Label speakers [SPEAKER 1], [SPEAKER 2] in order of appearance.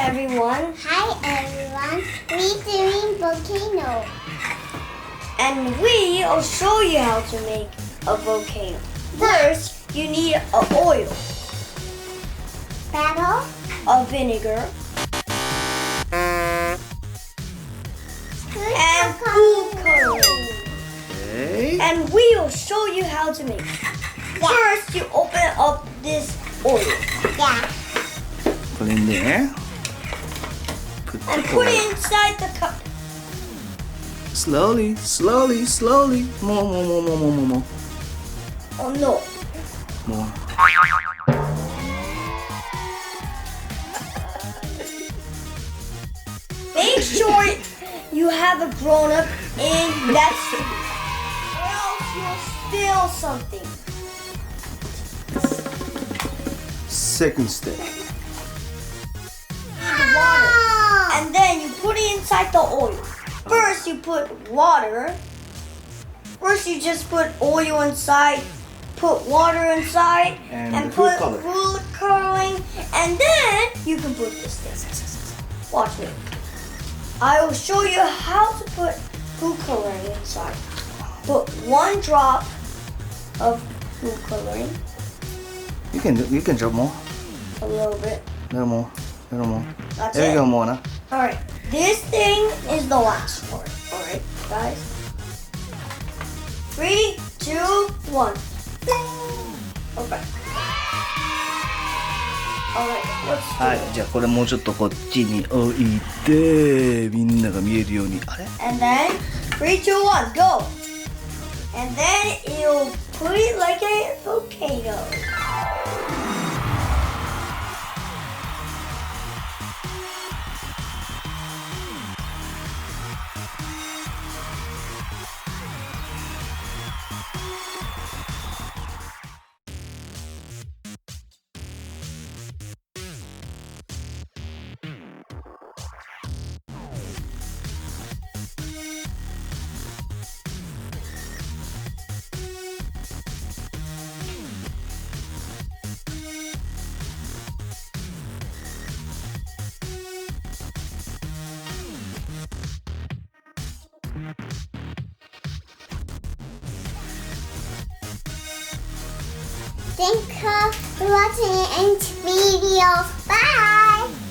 [SPEAKER 1] everyone.
[SPEAKER 2] Hi everyone, we're doing volcano.
[SPEAKER 1] And we will show you how to make a volcano. First, you need a oil,
[SPEAKER 2] Battle,
[SPEAKER 1] a vinegar, and food coloring.
[SPEAKER 3] Okay.
[SPEAKER 1] And we will show you how to make it. First, you open up this oil
[SPEAKER 2] yeah.
[SPEAKER 3] Put in there.
[SPEAKER 1] and put it inside the cup.
[SPEAKER 3] Slowly, slowly, slowly. More.
[SPEAKER 1] Oh no.
[SPEAKER 3] More.
[SPEAKER 1] Make sure you have a grown-up in that seat, or else you'll spill something.
[SPEAKER 3] Second step.
[SPEAKER 1] Water. And then you put it inside the oil. First you put water. First you just put oil inside, put water inside,
[SPEAKER 3] And
[SPEAKER 1] put
[SPEAKER 3] food color.
[SPEAKER 1] food coloring, and then you can put this thing. Watch me. I will show you how to put food coloring inside. Put 1 drop of food coloring,
[SPEAKER 3] You can drop more.
[SPEAKER 1] a little bit.
[SPEAKER 3] Little more.
[SPEAKER 1] That's
[SPEAKER 3] There
[SPEAKER 1] it.
[SPEAKER 3] you go, MOANA.
[SPEAKER 1] Alright, this thing is the last part. Alright, guys. 3, 2, 1. Okay. Alright, let's do
[SPEAKER 3] はい、
[SPEAKER 1] it.
[SPEAKER 3] じゃあこれもうちょっとこっちに置いて、みんなが見えるように。あれ
[SPEAKER 1] And then, 3, 2, 1, go! And then you'll put it like a volcano.
[SPEAKER 2] Thank you for watching this video. Bye!